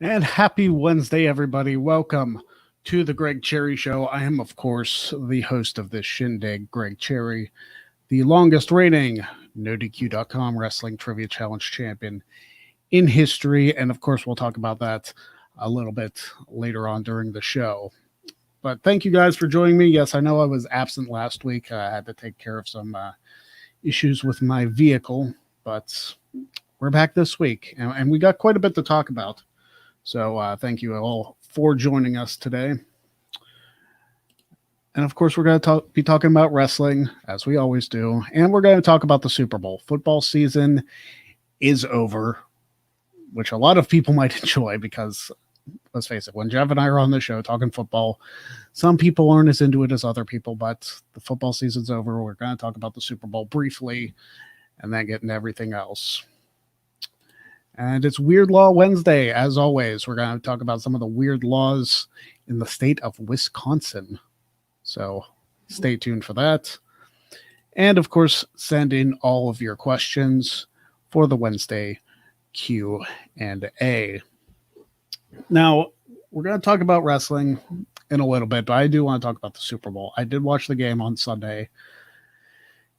And happy Wednesday, everybody. Welcome to the Greg Cherry Show. I am, of course, the host of this shindig, Greg Cherry, the longest reigning NoDQ.com Wrestling Trivia Challenge champion in history. And, of course, we'll talk about that a little bit later on during the show. But thank you guys for joining me. Yes, I know I was absent last week. I had to take care of some issues with my vehicle, but we're back this week, and we got quite a bit to talk about. So thank you all for joining us today. And of course, we're going to be talking about wrestling, as we always do. And we're going to talk about the Super Bowl. Football season is over, which a lot of people might enjoy because, let's face it, when Jeff and I are on the show talking football, some people aren't as into it as other people, but the football season's over. We're going to talk about the Super Bowl briefly and then get into everything else. And it's Weird Law Wednesday, as always. We're going to talk about some of the weird laws in the state of Wisconsin. So stay tuned for that. And, of course, send in all of your questions for the Wednesday Q&A. Now, we're going to talk about wrestling in a little bit, but I do want to talk about the Super Bowl. I did watch the game on Sunday,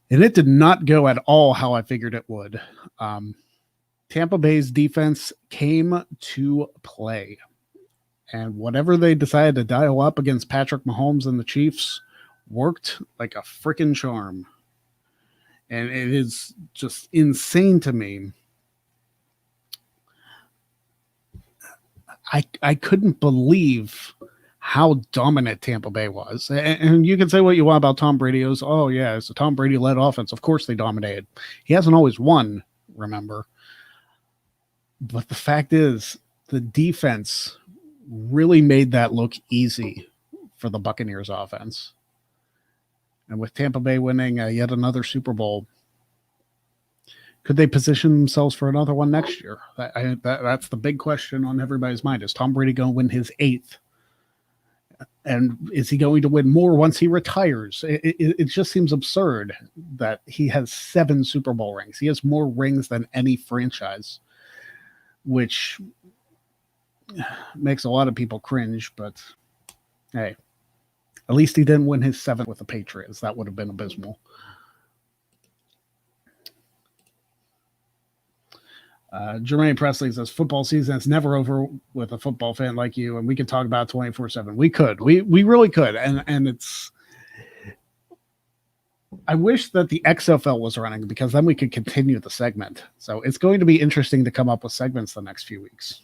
and it did not go at all how I figured it would. Tampa Bay's defense came to play. And whatever they decided to dial up against Patrick Mahomes and the Chiefs worked like a freaking charm. And it is just insane to me. I couldn't believe how dominant Tampa Bay was. And you can say what you want about Tom Brady. It was, oh, yeah, it's a Tom Brady-led offense. Of course they dominated. He hasn't always won, remember. But the fact is, the defense really made that look easy for the Buccaneers offense. And with Tampa Bay winning yet another Super Bowl, could they position themselves for another one next year? That's the big question on everybody's mind. Is Tom Brady going to win his 8th? And is he going to win more once he retires? It just seems absurd that he has 7 Super Bowl rings. He has more rings than any franchise, which makes a lot of people cringe, but hey, at least he didn't win his 7th with the Patriots. That would have been abysmal. Jermaine Presley says, football season is never over with a football fan like you, and we could talk about 24/7. We could. We really could. And it's... I wish that the XFL was running because then we could continue the segment. So it's going to be interesting to come up with segments the next few weeks.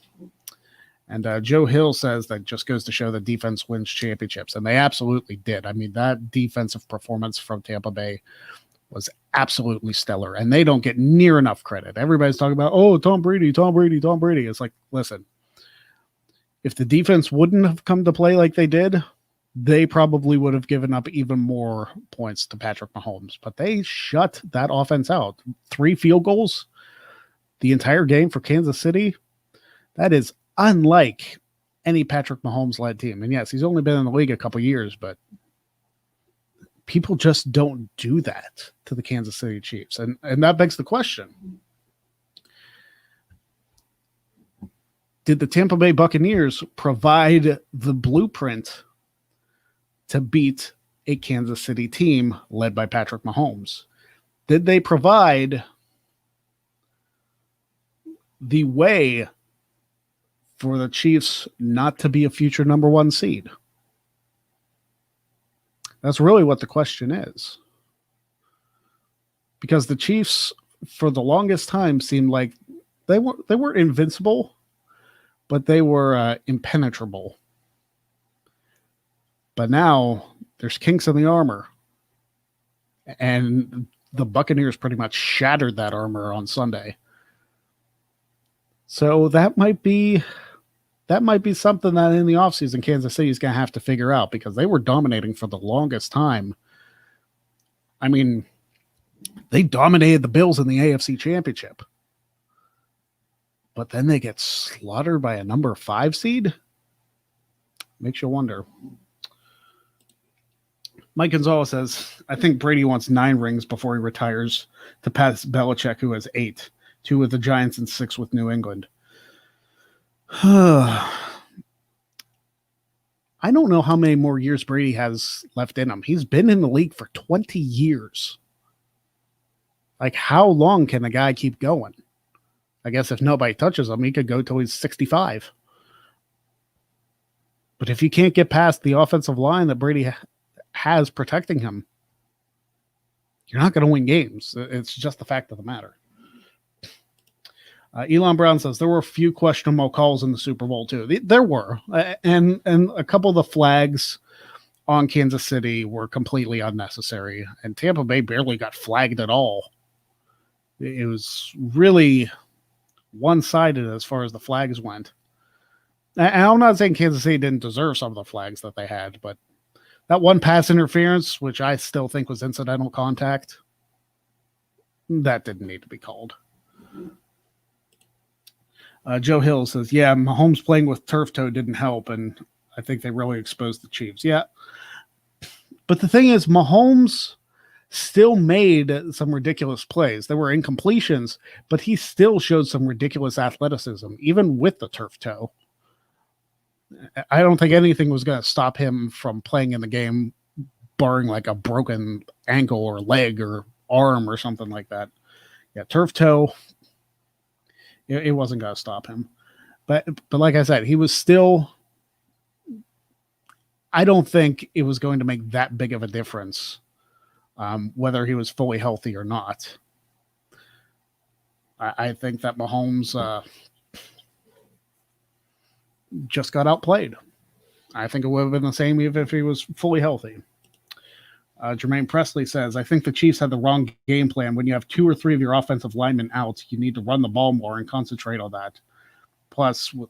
And Joe Hill says that just goes to show that defense wins championships. And they absolutely did. I mean, that defensive performance from Tampa Bay was absolutely stellar. And they don't get near enough credit. Everybody's talking about, oh, Tom Brady. It's like, listen, if the defense wouldn't have come to play like they did, they probably would have given up even more points to Patrick Mahomes. But they shut that offense out. 3 field goals the entire game for Kansas City. That is unlike any Patrick Mahomes-led team. And yes, he's only been in the league a couple years, but people just don't do that to the Kansas City Chiefs. And that begs the question. Did the Tampa Bay Buccaneers provide the blueprint to beat a Kansas City team led by Patrick Mahomes? Did they provide the way for the Chiefs not to be a future number 1 seed? That's really what the question is. Because the Chiefs, for the longest time, seemed like they weren't invincible, but they were impenetrable. But now there's kinks in the armor. And the Buccaneers pretty much shattered that armor on Sunday. So that might be something that in the offseason Kansas City is going to have to figure out, because they were dominating for the longest time. I mean, they dominated the Bills in the AFC Championship. But then they get slaughtered by a number 5 seed? Makes you wonder. Mike Gonzalez says, I think Brady wants 9 rings before he retires to pass Belichick, who has 8, 2 with the Giants and 6 with New England. I don't know how many more years Brady has left in him. He's been in the league for 20 years. Like, how long can a guy keep going? I guess if nobody touches him, he could go till he's 65. But if you can't get past the offensive line that Brady has protecting him, you're not going to win games. It's just the fact of the matter. Elon Brown says there were a few questionable calls in the Super Bowl too. There were, and a couple of the flags on Kansas City were completely unnecessary, and Tampa Bay barely got flagged at all. It was really one-sided as far as the flags went. And I'm not saying Kansas City didn't deserve some of the flags that they had, but that one pass interference, which I still think was incidental contact, that didn't need to be called. Joe Hill says, yeah, Mahomes playing with turf toe didn't help, and I think they really exposed the Chiefs. Yeah. But the thing is, Mahomes still made some ridiculous plays. There were incompletions, but he still showed some ridiculous athleticism, even with the turf toe. I don't think anything was going to stop him from playing in the game, barring like a broken ankle or leg or arm or something like that. Yeah, turf toe, it wasn't going to stop him. But like I said, he was still, I don't think it was going to make that big of a difference, whether he was fully healthy or not. I think that Mahomes just got outplayed. I think it would have been the same even if he was fully healthy. Jermaine Presley says, I think the Chiefs had the wrong game plan. When you have 2 or 3 of your offensive linemen out, you need to run the ball more and concentrate on that. Plus, with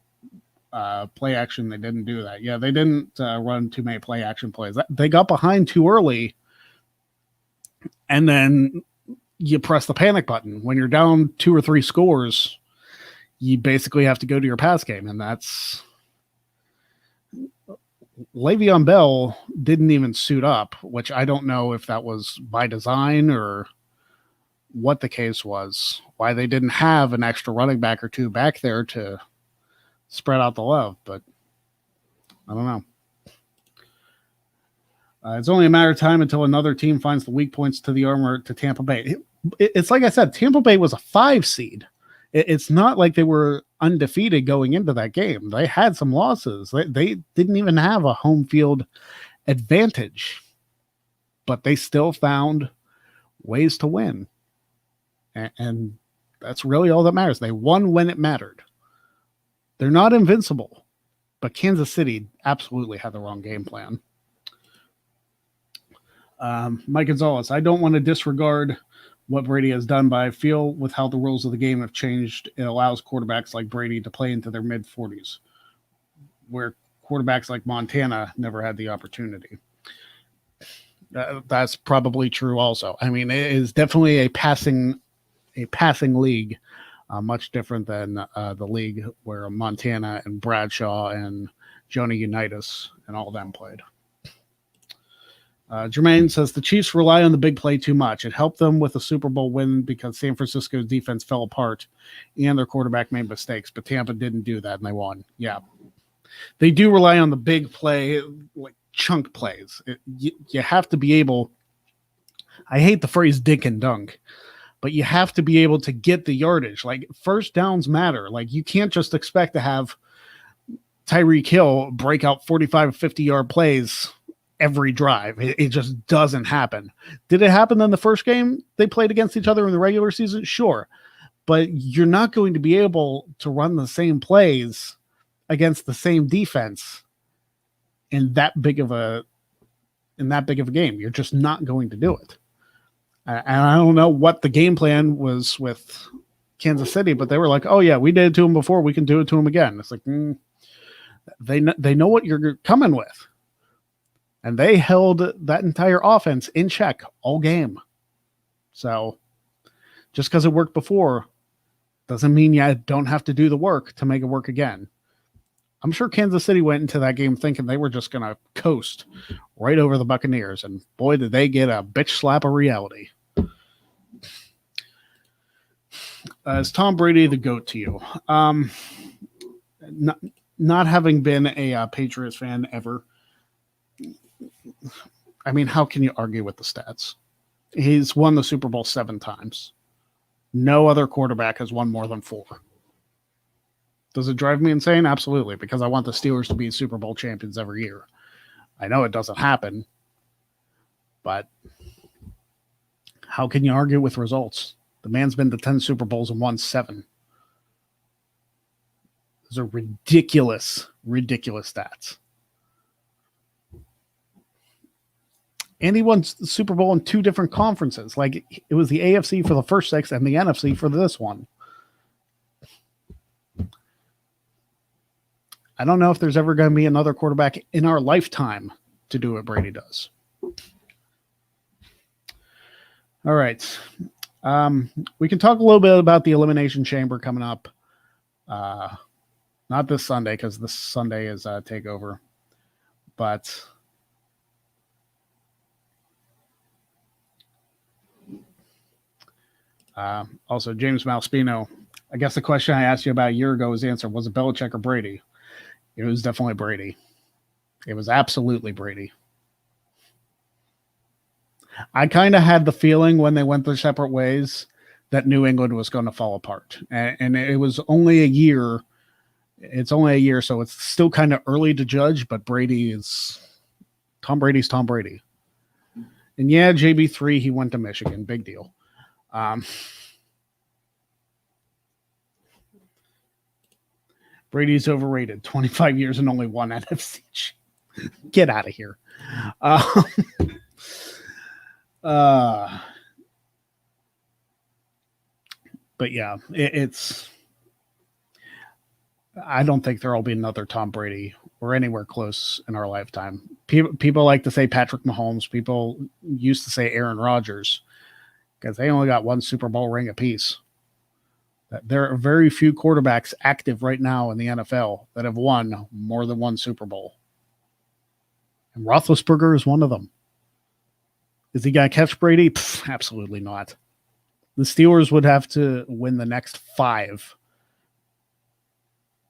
play action, they didn't do that. Yeah, they didn't run too many play action plays. They got behind too early, and then you press the panic button. When you're down 2 or 3 scores, you basically have to go to your pass game, and that's... Le'Veon Bell didn't even suit up, which I don't know if that was by design or what the case was, why they didn't have an extra running back or 2 back there to spread out the love, but I don't know. It's only a matter of time until another team finds the weak points to the armor to Tampa Bay. It's like I said, Tampa Bay was a 5 seed. It's not like they were undefeated going into that game. They had some losses. They didn't even have a home field advantage, but they still found ways to win. And that's really all that matters. They won when it mattered. They're not invincible, but Kansas City absolutely had the wrong game plan. Mike Gonzalez, I don't want to disregard what Brady has done, but I feel with how the rules of the game have changed, it allows quarterbacks like Brady to play into their mid-40s, where quarterbacks like Montana never had the opportunity. That's probably true also. I mean, it is definitely a passing league, much different than the league where Montana and Bradshaw and Joni Unitas and all of them played. Jermaine says the Chiefs rely on the big play too much. It helped them with a Super Bowl win because San Francisco's defense fell apart and their quarterback made mistakes, but Tampa didn't do that and they won. Yeah. They do rely on the big play, like chunk plays. You have to be able, I hate the phrase dink and dunk, but you have to be able to get the yardage. Like first downs matter. Like you can't just expect to have Tyreek Hill break out 45, 50-yard plays every drive. It just doesn't happen. Did it happen in the first game they played against each other in the regular season? Sure. But you're not going to be able to run the same plays against the same defense in that big of a game. You're just not going to do it. And I don't know what the game plan was with Kansas City, but they were like, oh yeah, we did it to them before, we can do it to them again. It's like, they know what you're coming with. And they held that entire offense in check all game. So just because it worked before doesn't mean you don't have to do the work to make it work again. I'm sure Kansas City went into that game thinking they were just going to coast right over the Buccaneers. And boy, did they get a bitch slap of reality. Is Tom Brady the GOAT to you? not having been a Patriots fan ever, I mean, how can you argue with the stats? He's won the Super Bowl 7 times. No other quarterback has won more than 4. Does it drive me insane? Absolutely, because I want the Steelers to be Super Bowl champions every year. I know it doesn't happen, but how can you argue with results? The man's been to 10 Super Bowls and won 7. Those are ridiculous, ridiculous stats. And he won the Super Bowl in 2 different conferences. Like, it was the AFC for the first 6 and the NFC for this one. I don't know if there's ever going to be another quarterback in our lifetime to do what Brady does. All right. We can talk a little bit about the Elimination Chamber coming up. Not this Sunday, because this Sunday is TakeOver. But also, James Malspino, I guess the question I asked you about a year ago was answered. Was it Belichick or Brady? It was definitely Brady. It was absolutely Brady. I kind of had the feeling when they went their separate ways that New England was going to fall apart. And it was only a year. It's only a year, so it's still kind of early to judge, but Tom Brady's Tom Brady. And yeah, JB3, he went to Michigan. Big deal. Brady's overrated. 25 years and only 1 NFC. Get out of here. But yeah, it's. I don't think there'll be another Tom Brady or anywhere close in our lifetime. People like to say Patrick Mahomes. People used to say Aaron Rodgers because they only got 1 Super Bowl ring apiece. There are very few quarterbacks active right now in the NFL that have won more than 1 Super Bowl. And Roethlisberger is one of them. Is he going to catch Brady? Absolutely not. The Steelers would have to win the next 5.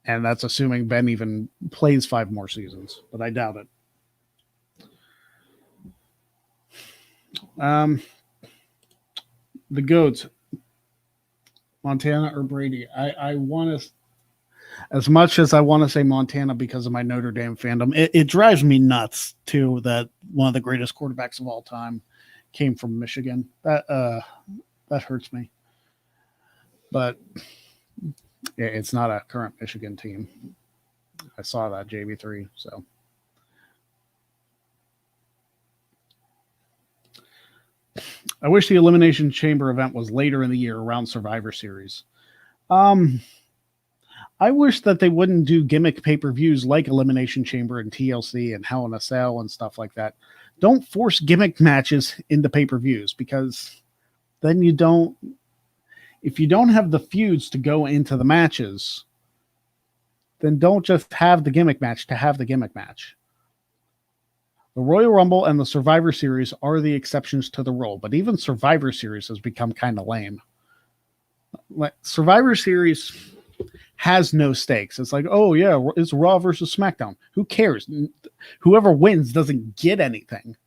And that's assuming Ben even plays 5 more seasons, but I doubt it. The GOATs, Montana or Brady. I want to, as much as I want to say Montana because of my Notre Dame fandom, it drives me nuts too that one of the greatest quarterbacks of all time came from Michigan. That hurts me. But it's not a current Michigan team. I saw that JV3. So I wish the Elimination Chamber event was later in the year around Survivor Series. I wish that they wouldn't do gimmick pay-per-views like Elimination Chamber and TLC and Hell in a Cell and stuff like that. Don't force gimmick matches into pay-per-views because then you don't. If you don't have the feuds to go into the matches, then don't just have the gimmick match to have the gimmick match. The Royal Rumble and the Survivor Series are the exceptions to the rule, but even Survivor Series has become kind of lame. Survivor Series has no stakes. It's like, oh yeah, it's Raw versus SmackDown. Who cares? Whoever wins doesn't get anything.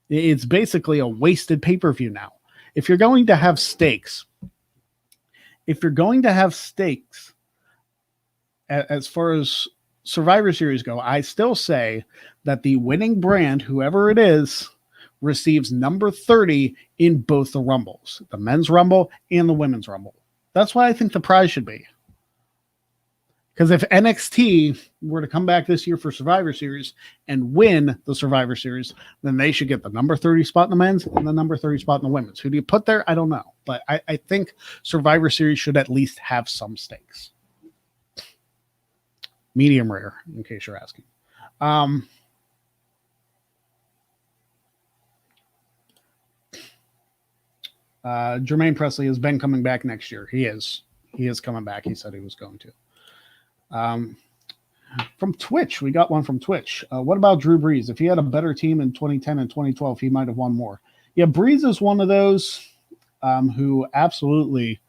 It's basically a wasted pay-per-view now. If you're going to have stakes, as far as Survivor Series go, I still say that the winning brand, whoever it is, receives number 30 in both the Rumbles, the Men's Rumble and the Women's Rumble. That's what I think the prize should be. Because if NXT were to come back this year for Survivor Series and win the Survivor Series, then they should get the number 30 spot in the men's and the number 30 spot in the women's. Who do you put there? I don't know. But I think Survivor Series should at least have some stakes. Medium rare, in case you're asking. Jermaine Presley has been coming back next year. He is coming back. He said he was going to. From Twitch, we got one from Twitch. What about Drew Brees? If he had a better team in 2010 and 2012, he might have won more. Yeah, Brees is one of those who absolutely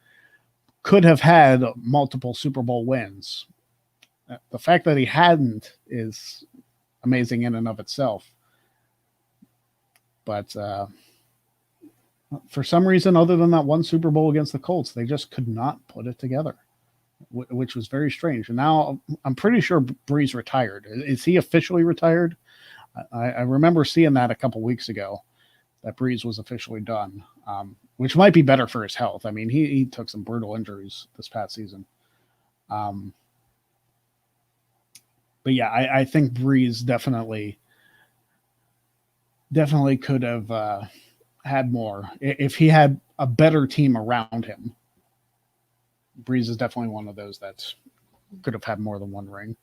could have had multiple Super Bowl wins. The fact that he hadn't is amazing in and of itself. But for some reason, other than that one Super Bowl against the Colts, they just could not put it together, which was very strange. And now I'm pretty sure Brees retired. Is he officially retired? I remember seeing that a couple weeks ago, that Brees was officially done, which might be better for his health. I mean, he took some brutal injuries this past season. But yeah, I think Brees definitely could have had more if he had a better team around him. Brees is definitely one of those that could have had more than one ring.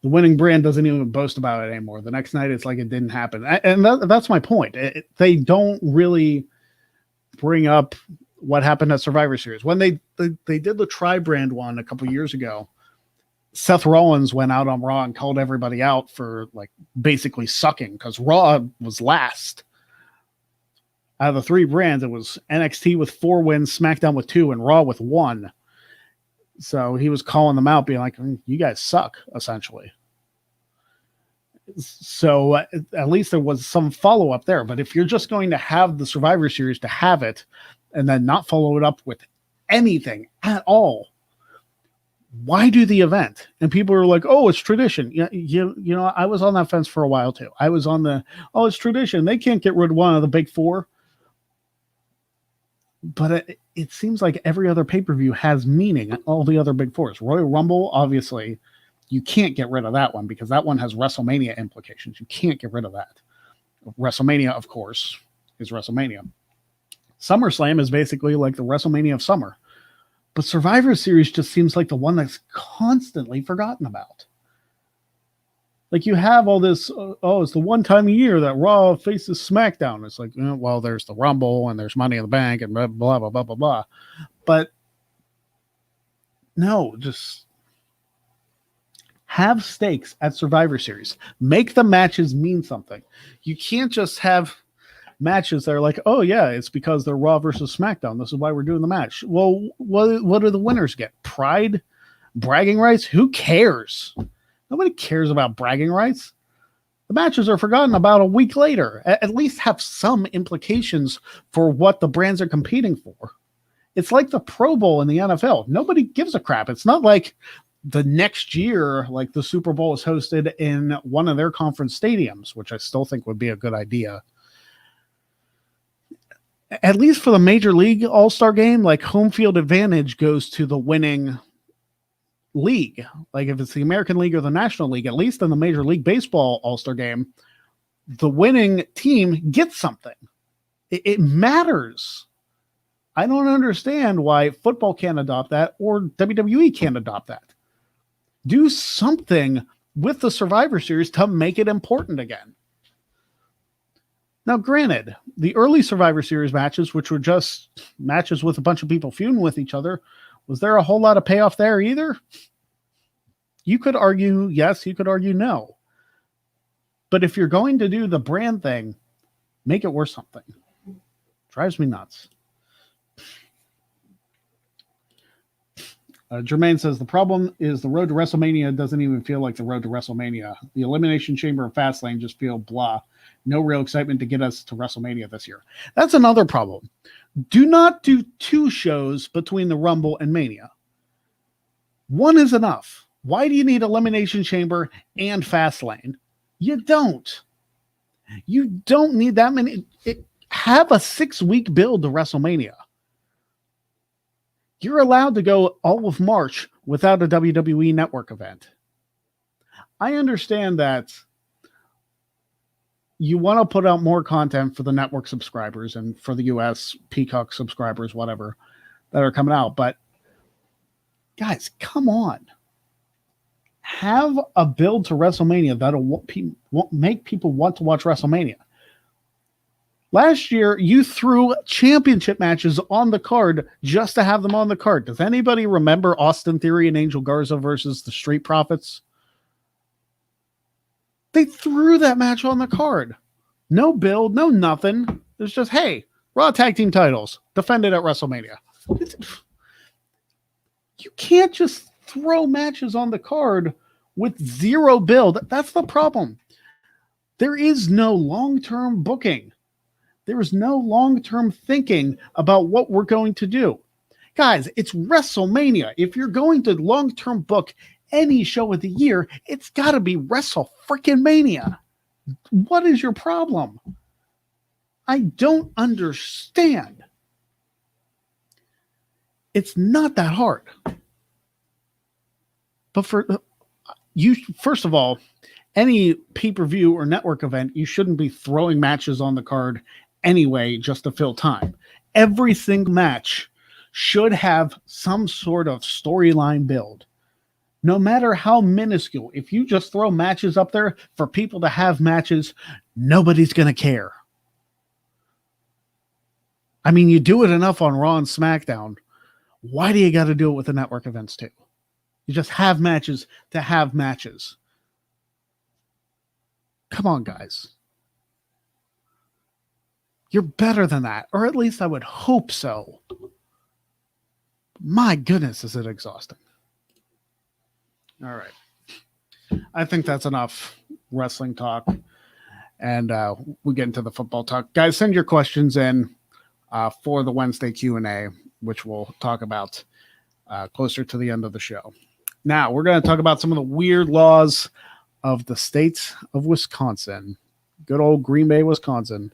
The winning brand doesn't even boast about it anymore. The next night, it's like it didn't happen. And that's my point. They don't really bring up what happened at Survivor Series. When they did the tri-brand one a couple years ago, Seth Rollins went out on Raw and called everybody out for like basically sucking because Raw was last. Out of the three brands, it was NXT with 4 wins, SmackDown with 2, and Raw with 1. So he was calling them out, being like, you guys suck, essentially. So at least there was some follow-up there. But if you're just going to have the Survivor Series to have it and then not follow it up with anything at all, why do the event? And people are like, oh, it's tradition. You know, I was on that fence for a while too. I was on it's tradition. They can't get rid of one of the big four. But it seems like every other pay-per-view has meaning. All the other big fours. Royal Rumble, obviously, you can't get rid of that one because that one has WrestleMania implications. You can't get rid of that. WrestleMania, of course, is WrestleMania. SummerSlam is basically like the WrestleMania of summer. But Survivor Series just seems like the one that's constantly forgotten about. Like you have all this, it's the one time a year that Raw faces SmackDown. It's like, well, there's the Rumble and there's Money in the Bank and blah, blah, blah, blah, blah, blah. But no, just have stakes at Survivor Series. Make the matches mean something. You can't just have matches that are like, oh yeah, it's because they're Raw versus SmackDown. This is why we're doing the match. Well, what do the winners get? Pride? Bragging rights? Who cares? Nobody cares about bragging rights. The matches are forgotten about a week later. At least have some implications for what the brands are competing for. It's like the Pro Bowl in the NFL. Nobody gives a crap. It's not like the next year, like the Super Bowl is hosted in one of their conference stadiums, which I still think would be a good idea. At least for the Major League All-Star game, like home field advantage goes to the winning league. Like if it's the American League or the National League, at least in the Major League Baseball All-Star game, the winning team gets something. It matters. I don't understand why football can't adopt that or WWE can't adopt that. Do something with the Survivor Series to make it important again. Now, granted, the early Survivor Series matches, which were just matches with a bunch of people feuding with each other, was there a whole lot of payoff there either? You could argue yes, you could argue no. But if you're going to do the brand thing, make it worth something. Drives me nuts. Jermaine says, the problem is the road to WrestleMania doesn't even feel like the road to WrestleMania. The Elimination Chamber and Fastlane just feel blah. No real excitement to get us to WrestleMania this year. That's another problem. Do not do 2 shows between the Rumble and Mania. One is enough. Why do you need Elimination Chamber and Fastlane? You don't. You don't need that many. Have a 6-week build to WrestleMania. You're allowed to go all of March without a WWE Network event. I understand that you want to put out more content for the network subscribers and for the US Peacock subscribers, whatever, that are coming out. But guys, come on. Have a build to WrestleMania that'll make people want to watch WrestleMania. Last year, you threw championship matches on the card just to have them on the card. Does anybody remember Austin Theory and Angel Garza versus the Street Profits? They threw that match on the card. No build, no nothing. It's just, hey, Raw Tag Team titles defended at WrestleMania. You can't just throw matches on the card with zero build. That's the problem. There is no long-term booking. There is no long-term thinking about what we're going to do. Guys, it's WrestleMania. If you're going to long-term book any show of the year, it's got to be WrestleMania. What is your problem? I don't understand. It's not that hard. But for you, first of all, any pay-per-view or network event, you shouldn't be throwing matches on the card anyway just to fill time. Every single match should have some sort of storyline build. No matter how minuscule, if you just throw matches up there for people to have matches, nobody's going to care. I mean, you do it enough on Raw and SmackDown. Why do you got to do it with the network events too? You just have matches to have matches. Come on, guys. You're better than that, or at least I would hope so. My goodness, is it exhausting. All right. I think that's enough wrestling talk. And we get into the football talk. Guys, send your questions in for the Wednesday Q&A, which we'll talk about closer to the end of the show. Now, we're going to talk about some of the weird laws of the state of Wisconsin. Good old Green Bay, Wisconsin.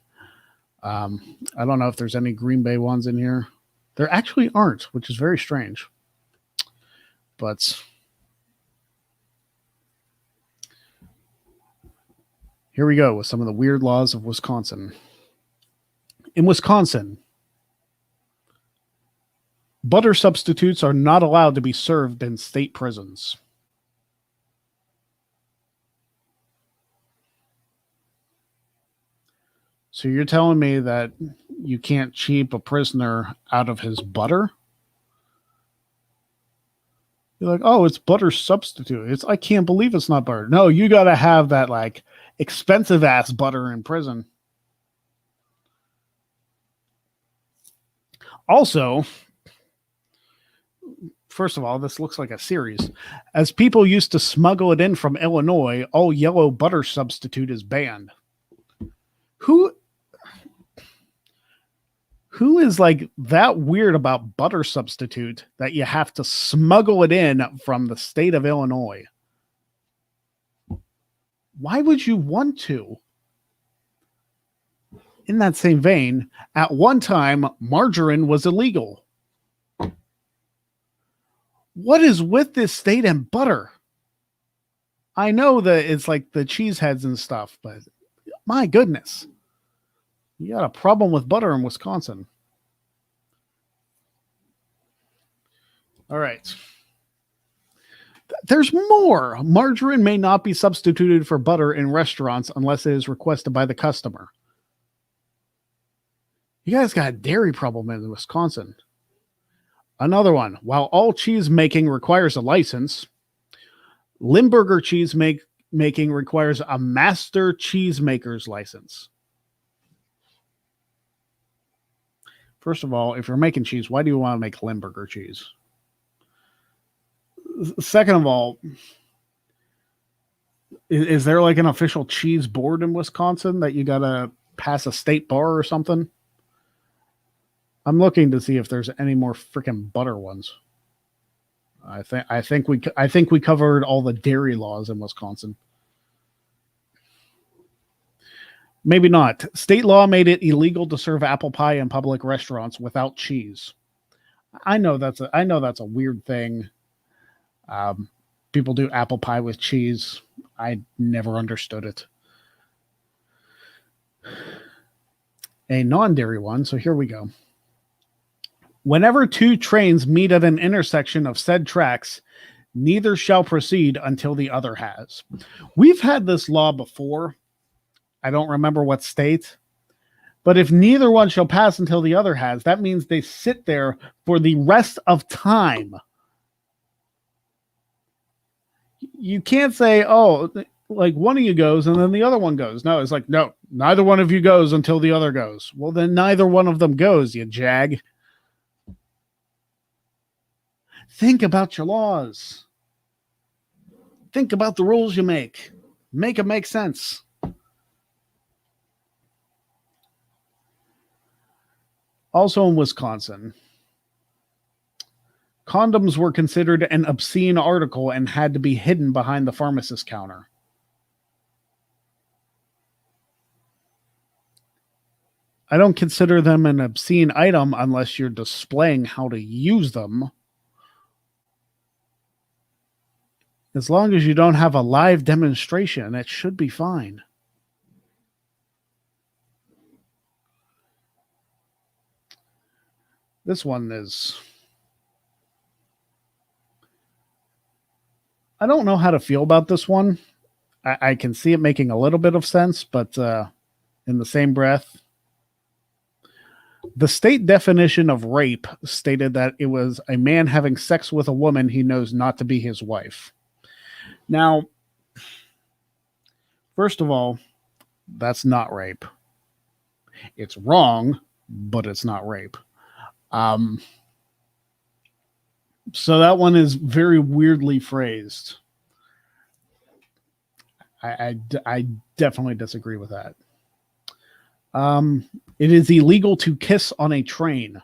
I don't know if there's any Green Bay ones in here. There actually aren't, which is very strange. But here we go with some of the weird laws of Wisconsin. In Wisconsin, butter substitutes are not allowed to be served in state prisons. So you're telling me that you can't cheap a prisoner out of his butter? You're like, oh, it's butter substitute. I can't believe it's not butter. No, you got to have that like expensive ass butter in prison. Also, first of all, this looks like a series. As people used to smuggle it in from Illinois, all yellow butter substitute is banned. Who is like that weird about butter substitute that you have to smuggle it in from the state of Illinois? Why would you want to? In that same vein, at one time, margarine was illegal. What is with this state and butter? I know that it's like the cheeseheads and stuff, but my goodness. You got a problem with butter in Wisconsin. All right. There's more. Margarine may not be substituted for butter in restaurants unless it is requested by the customer. You guys got a dairy problem in Wisconsin. Another one. While all cheese making requires a license, Limburger cheese making requires a master cheesemaker's license. First of all, if you're making cheese, why do you want to make Limburger cheese? Second of all, is there like an official cheese board in Wisconsin that you got to pass a state bar or something? I'm looking to see if there's any more freaking butter ones. I think we covered all the dairy laws in Wisconsin. Maybe not. State law made it illegal to serve apple pie in public restaurants without cheese. I know that's a weird thing. People do apple pie with cheese. I never understood it. A non-dairy one. So here we go. Whenever two trains meet at an intersection of said tracks, neither shall proceed until the other has. We've had this law before. I don't remember what state. But if neither one shall pass until the other has, that means they sit there for the rest of time. You can't say, oh, like one of you goes and then the other one goes. No, it's like, no, neither one of you goes until the other goes. Well, then neither one of them goes, you jag. Think about your laws. Think about the rules you make. Make them make sense. Also in Wisconsin, condoms were considered an obscene article and had to be hidden behind the pharmacist counter. I don't consider them an obscene item unless you're displaying how to use them. As long as you don't have a live demonstration, it should be fine. This one is... I don't know how to feel about this one. I can see it making a little bit of sense, but in the same breath, the state definition of rape stated that it was a man having sex with a woman he knows not to be his wife. Now, first of all, that's not rape. It's wrong, but it's not rape. So that one is very weirdly phrased. I definitely disagree with that. It is illegal to kiss on a train.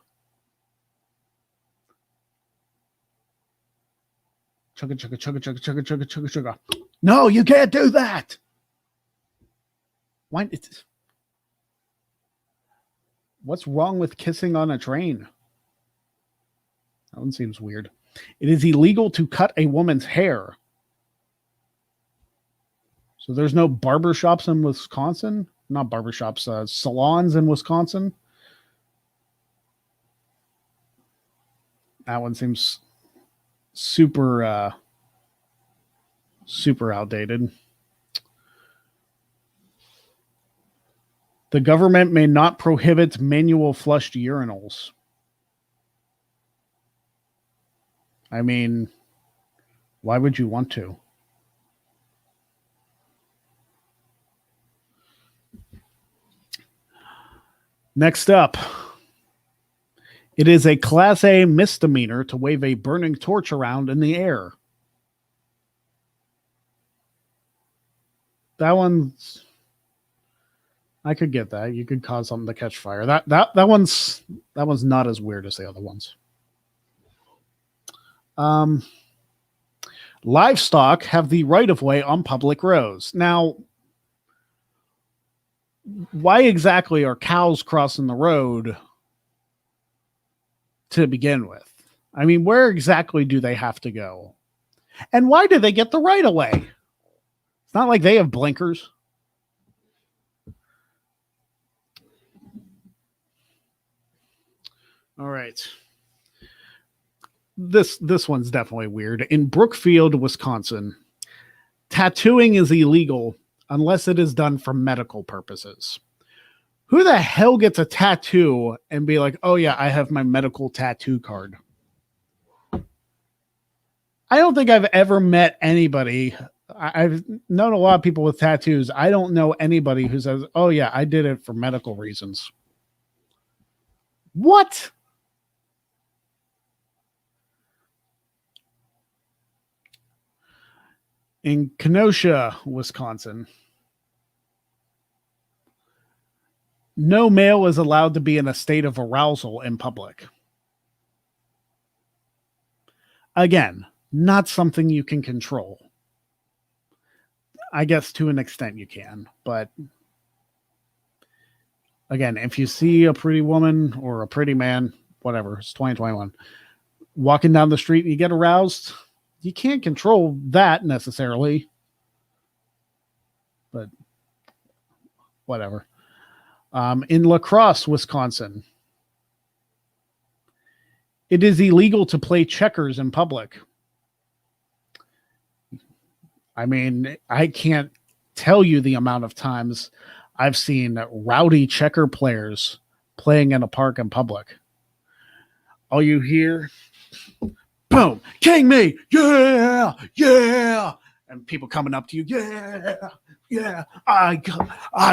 Chugga, chugga, chugga, chugga, chugga, chugga, chugga, chugga. No, you can't do that. Why? What's wrong with kissing on a train? That one seems weird. It is illegal to cut a woman's hair. So there's no barbershops in Wisconsin? Not barbershops, salons in Wisconsin. That one seems super outdated. The government may not prohibit manual flushed urinals. I mean, why would you want to? Next up, it is a Class A misdemeanor to wave a burning torch around in the air. That one's... I could get that. You could cause something to catch fire. That one's not as weird as the other ones. Livestock have the right of way on public roads. Now, why exactly are cows crossing the road to begin with? I mean, where exactly do they have to go? And why do they get the right of way? It's not like they have blinkers. All right. This one's definitely weird. In Brookfield, Wisconsin, tattooing is illegal unless it is done for medical purposes. Who the hell gets a tattoo and be like, oh yeah, I have my medical tattoo card? I don't think I've ever met anybody. I've known a lot of people with tattoos. I don't know anybody who says, oh yeah, I did it for medical reasons. What? In Kenosha, Wisconsin, no male is allowed to be in a state of arousal in public. Again, not something you can control. I guess to an extent you can, but again, if you see a pretty woman or a pretty man, whatever, it's 2021, walking down the street and you get aroused, you can't control that necessarily, but whatever. In La Crosse, Wisconsin, it is illegal to play checkers in public. I mean, I can't tell you the amount of times I've seen rowdy checker players playing in a park in public. All you hear, boom, king me, yeah, yeah. and people coming up to you, yeah, I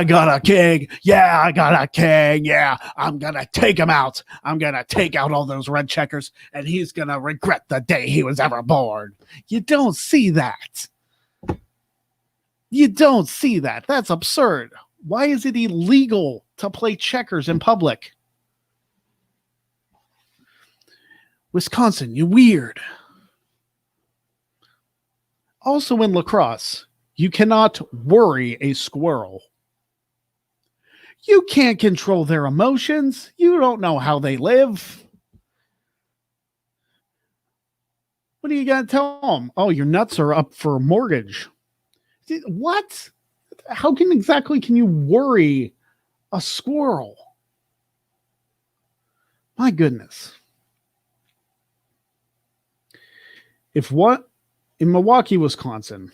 got a king. Yeah, I got a king. Yeah, I'm going to take him out. I'm going to take out all those red checkers, and he's going to regret the day he was ever born. You don't see that. You don't see that. That's absurd. Why is it illegal to play checkers in public? Wisconsin, you weird. Also in lacrosse, you cannot worry a squirrel. You can't control their emotions. You don't know how they live. What are you going to tell them? Oh, your nuts are up for a mortgage. What? How can you worry a squirrel? My goodness. In Milwaukee, Wisconsin,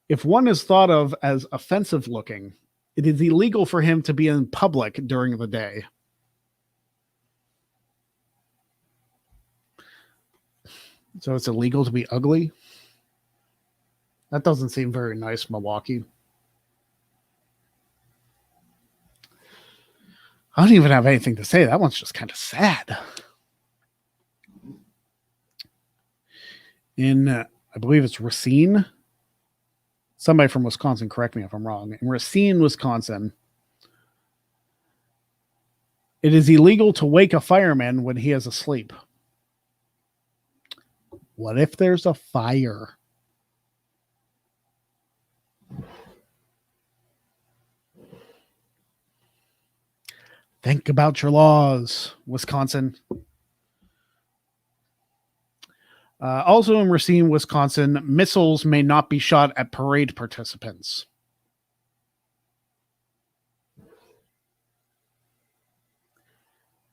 if one is thought of as offensive looking, it is illegal for him to be in public during the day. So it's illegal to be ugly? That doesn't seem very nice, Milwaukee. I don't even have anything to say. That one's just kind of sad. In, I believe it's Racine. Somebody from Wisconsin, correct me if I'm wrong. In Racine, Wisconsin, it is illegal to wake a fireman when he is asleep. What if there's a fire? Think about your laws, Wisconsin. Also in Racine, Wisconsin, missiles may not be shot at parade participants.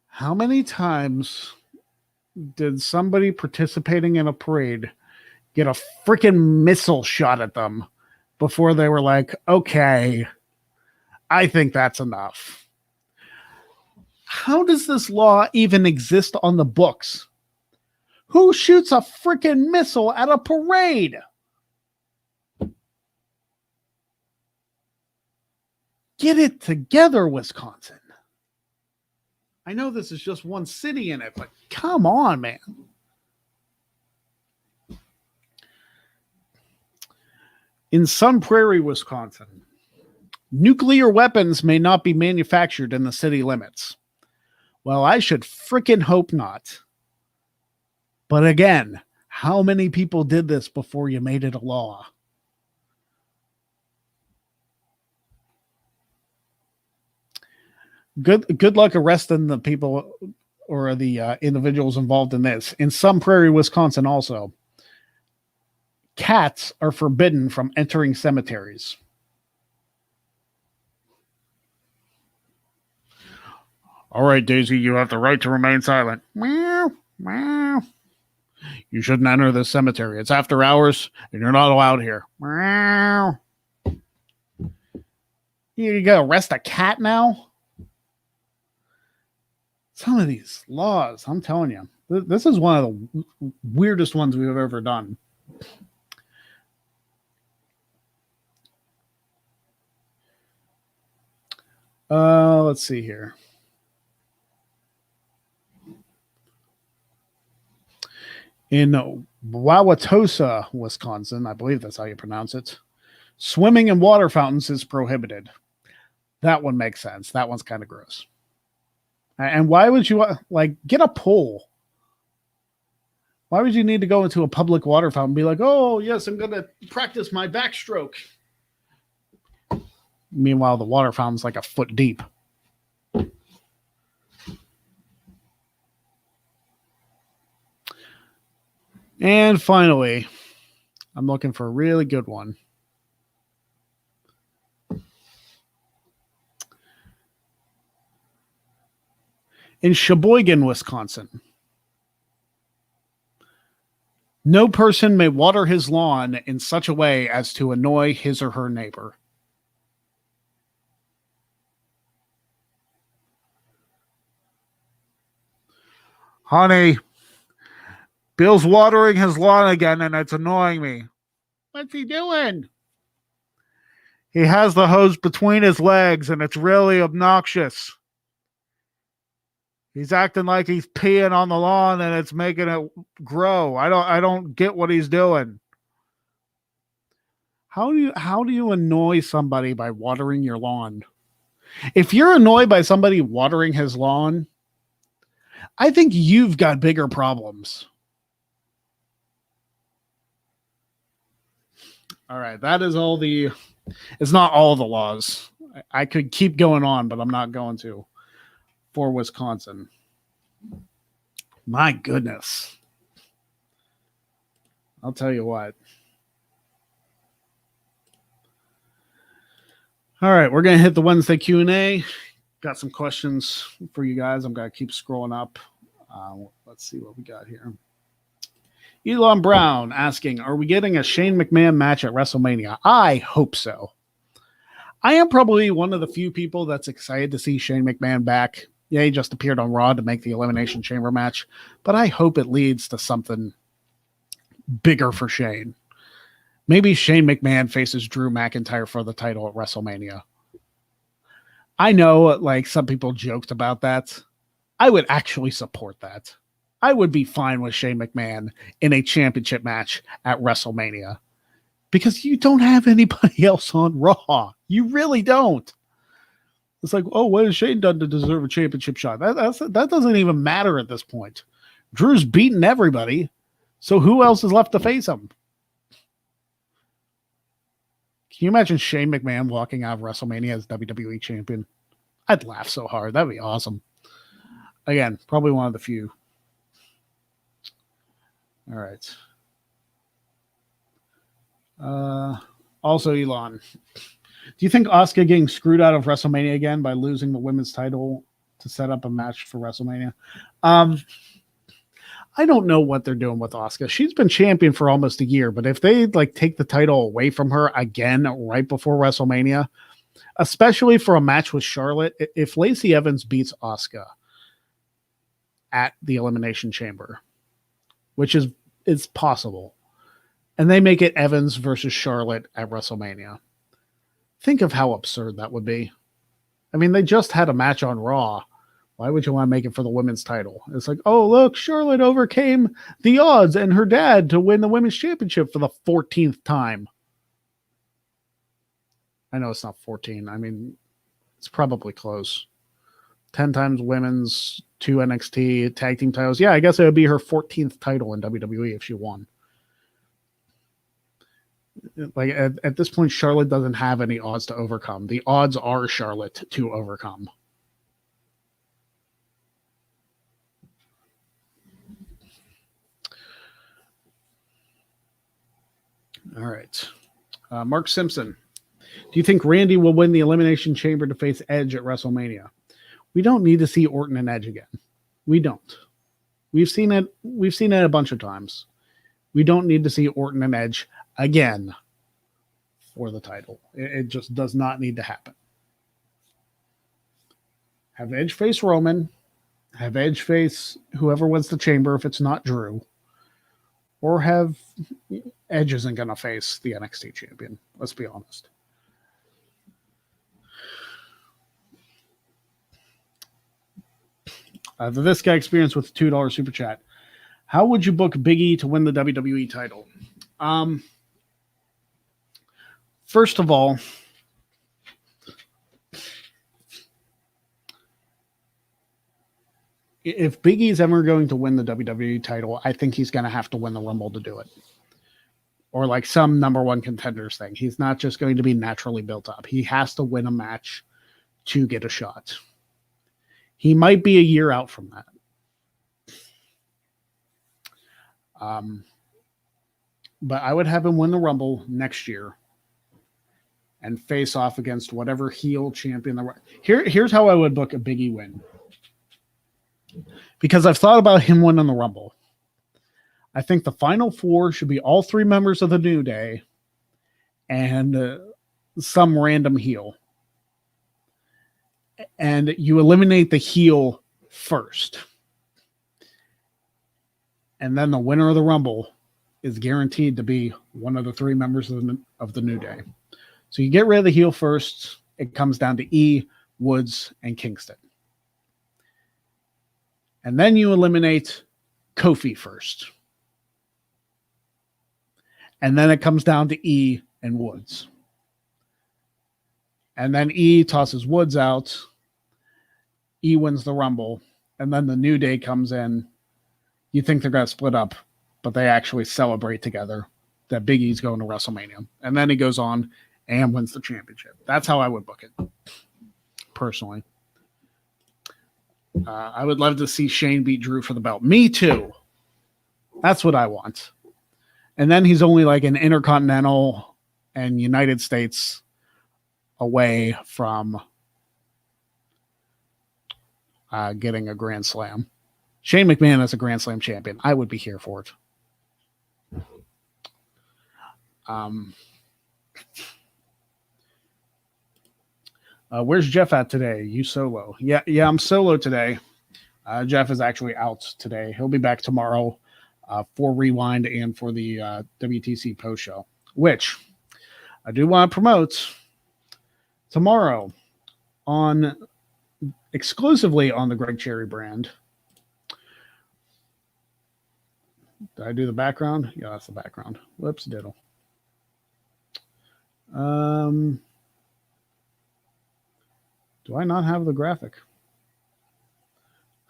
How many times did somebody participating in a parade get a freaking missile shot at them before they were like, okay, I think that's enough? How does this law even exist on the books? Who shoots a freaking missile at a parade? Get it together, Wisconsin. I know this is just one city in it, but come on, man. In Sun Prairie, Wisconsin, nuclear weapons may not be manufactured in the city limits. Well, I should freaking hope not. But again, how many people did this before you made it a law? Good luck arresting the people or the individuals involved in this. In Sun Prairie, Wisconsin also, cats are forbidden from entering cemeteries. All right, Daisy, you have the right to remain silent. Meow, meow. You shouldn't enter this cemetery. It's after hours, and you're not allowed here. Meow. You gotta arrest a cat now? Some of these laws, I'm telling you, this is one of the weirdest ones we've ever done. Let's see here. In Wauwatosa, Wisconsin, I believe that's how you pronounce it, swimming in water fountains is prohibited. That one makes sense. That one's kind of gross. And why would you, get a pool? Why would you need to go into a public water fountain and be like, oh, yes, I'm going to practice my backstroke? Meanwhile, the water fountain's like a foot deep. And finally, I'm looking for a really good one. In Sheboygan, Wisconsin, no person may water his lawn in such a way as to annoy his or her neighbor. Honey, Bill's watering his lawn again and it's annoying me. What's he doing? He has the hose between his legs, and it's really obnoxious. He's acting like he's peeing on the lawn, and it's making it grow. I don't get what he's doing. How do you annoy somebody by watering your lawn? If you're annoyed by somebody watering his lawn, I think you've got bigger problems. All right, that is all the. It's not all the laws. I could keep going on, but I'm not going to. For Wisconsin. My goodness. I'll tell you what. All right, we're going to hit the Wednesday Q&A. Got some questions for you guys. I'm going to keep scrolling up. Let's see what we got here. Elon Brown asking, are we getting a Shane McMahon match at WrestleMania? I hope so. I am probably one of the few people that's excited to see Shane McMahon back. Yeah, he just appeared on Raw to make the Elimination Chamber match, but I hope it leads to something bigger for Shane. Maybe Shane McMahon faces Drew McIntyre for the title at WrestleMania. I know, like, some people joked about that. I would actually support that. I would be fine with Shane McMahon in a championship match at WrestleMania because you don't have anybody else on Raw. You really don't. It's like, oh, what has Shane done to deserve a championship shot? That doesn't even matter at this point. Drew's beaten everybody, so who else is left to face him? Can you imagine Shane McMahon walking out of WrestleMania as WWE champion? I'd laugh so hard. That'd be awesome. Again, probably one of the few. All right. Also, Elon, do you think Asuka getting screwed out of WrestleMania again by losing the women's title to set up a match for WrestleMania? I don't know what they're doing with Asuka. She's been champion for almost a year, but if they like take the title away from her again right before WrestleMania, especially for a match with Charlotte, if Lacey Evans beats Asuka at the Elimination Chamber, which is possible, and they make it Evans versus Charlotte at WrestleMania, think of how absurd that would be. I mean, they just had a match on Raw. Why would you want to make it for the women's title? It's like, oh, look, Charlotte overcame the odds and her dad to win the women's championship for the 14th time. I know it's not 14. I mean, it's probably close. 10 times women's, 2 NXT tag team titles. Yeah, I guess it would be her 14th title in WWE if she won. Like at this point, Charlotte doesn't have any odds to overcome. The odds are Charlotte to overcome. All right. Mark Simpson. Do you think Randy will win the Elimination Chamber to face Edge at WrestleMania? We don't need to see Orton and Edge again. We don't. We've seen it. We've seen it a bunch of times. We don't need to see Orton and Edge again for the title. It just does not need to happen. Have Edge face Roman. Have Edge face whoever wins the chamber if it's not Drew. Or have Edge isn't going to face the NXT champion. Let's be honest. This guy experienced with $2 super chat. How would you book Big E to win the WWE title? First of all, if Big E is ever going to win the WWE title, I think he's going to have to win the Rumble to do it. Or like some number one contenders thing. He's not just going to be naturally built up. He has to win a match to get a shot. He might be a year out from that. But I would have him win the Rumble next year and face off against whatever heel champion. Here's how I would book a Big E win. Because I've thought about him winning the Rumble. I think the final four should be all three members of the New Day and some random heel. And you eliminate the heel first. And then the winner of the Rumble is guaranteed to be one of the three members of the New Day. So you get rid of the heel first. It comes down to E, Woods, and Kingston. And then you eliminate Kofi first. And then it comes down to E and Woods. And then E tosses Woods out. E wins the Rumble. And then the New Day comes in. You think they're going to split up, but they actually celebrate together that Big E's going to WrestleMania. And then he goes on and wins the championship. That's how I would book it, personally. I would love to see Shane beat Drew for the belt. Me too. That's what I want. And then he's only like an Intercontinental and United States away from getting a Grand Slam. Shane McMahon as a Grand Slam champion. I would be here for it. Where's Jeff at today? You solo? Yeah, I'm solo today. Jeff is actually out today. He'll be back tomorrow for Rewind and for the WTC post show, which I do want to promote tomorrow on exclusively on the Greg Cherry brand. Did I do the background? Yeah, that's the background. Whoops, diddle. Do I not have the graphic?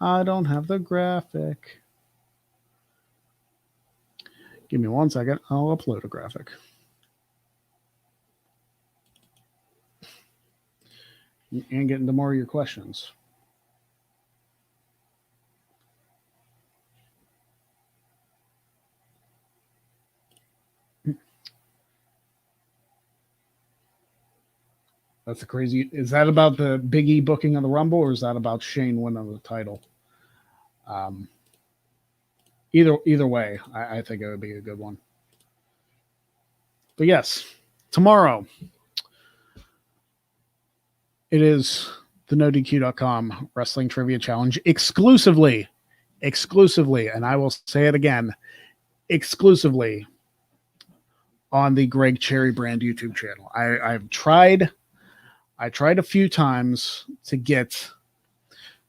I don't have the graphic. Give me 1 second. I'll upload a graphic. And get into more of your questions. That's a crazy. Is that about the Big E booking of the Rumble, or is that about Shane winning the title? Either way, I think it would be a good one. But yes, tomorrow it is the NoDQ.com Wrestling Trivia Challenge exclusively, and I will say it again, exclusively on the Greg Cherry brand YouTube channel. I've tried a few times to get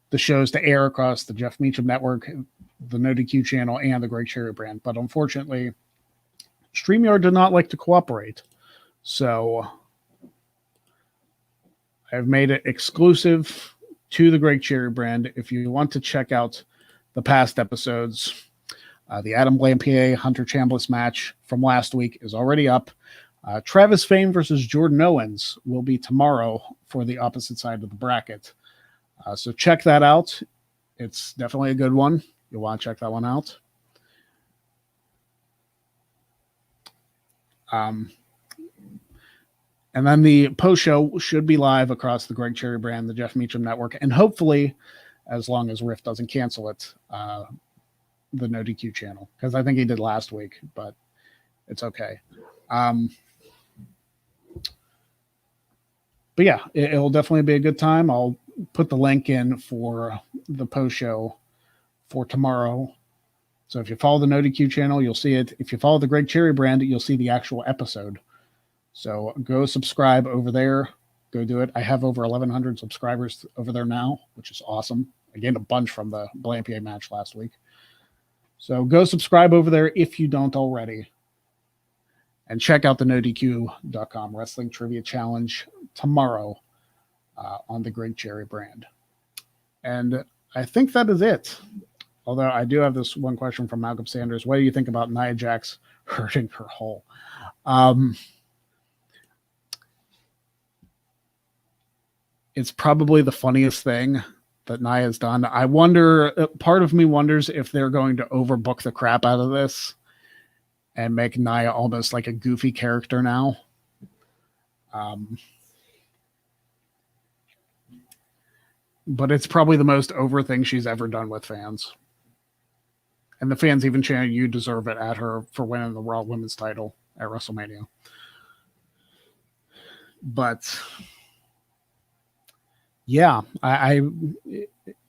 the shows to air across the Jeff Meacham Network, the NoDQ channel, and the Greg Cherry brand. But unfortunately, StreamYard did not like to cooperate. So I've made it exclusive to the Greg Cherry brand. If you want to check out the past episodes, the Adam Blampier Hunter Chambliss match from last week is already up. Travis Fame versus Jordan Owens will be tomorrow for the opposite side of the bracket. So check that out. It's definitely a good one. You'll want to check that one out. And then the post show should be live across the Greg Cherry brand, the Jeff Meacham Network, and hopefully, as long as Riff doesn't cancel it, the NoDQ channel, because I think he did last week, but it's okay. But yeah, it'll definitely be a good time. I'll put the link in for the post show for tomorrow. So if you follow the NoDQ channel, you'll see it. If you follow the Greg Cherry brand, you'll see the actual episode. So go subscribe over there. Go do it. I have over 1,100 subscribers over there now, which is awesome. I gained a bunch from the Blampier match last week. So go subscribe over there if you don't already. And check out the NoDQ.com Wrestling Trivia Challenge tomorrow on the Greg Cherry brand. And I think that is it. Although I do have this one question from Malcolm Sanders. What do you think about Nia Jax hurting her hole? It's probably the funniest thing that Nia's done. I wonder, part of me wonders if they're going to overbook the crap out of this and make Nia almost like a goofy character now. But it's probably the most over thing she's ever done with fans. And the fans even chanted, "You deserve it," at her for winning the Raw Women's title at WrestleMania. But yeah,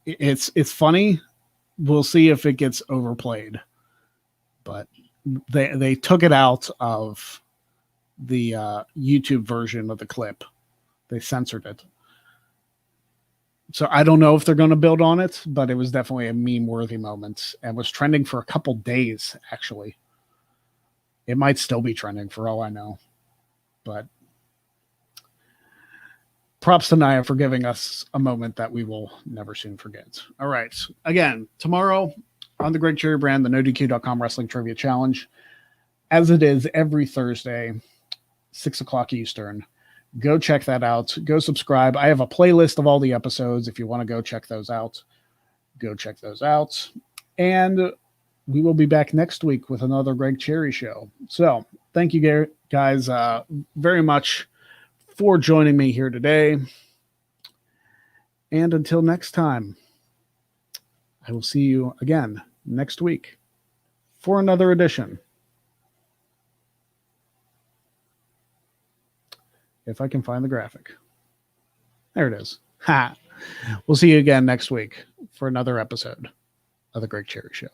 it's funny. We'll see if it gets overplayed. But they took it out of the YouTube version of the clip. They censored it. So I don't know if they're going to build on it, but it was definitely a meme-worthy moment and was trending for a couple days, actually. It might still be trending for all I know. But props to Naya for giving us a moment that we will never soon forget. All right. Again, tomorrow on the Greg Cherry brand, the NoDQ.com Wrestling Trivia Challenge, as it is every Thursday, 6 o'clock Eastern. Go check that out. Go subscribe. I have a playlist of all the episodes. If you want to go check those out, go check those out. And we will be back next week with another Greg Cherry show. So thank you guys very much for joining me here today. And until next time, I will see you again next week for another edition. If I can find the graphic. There it is. Ha! We'll see you again next week for another episode of The Greg Cherry Show.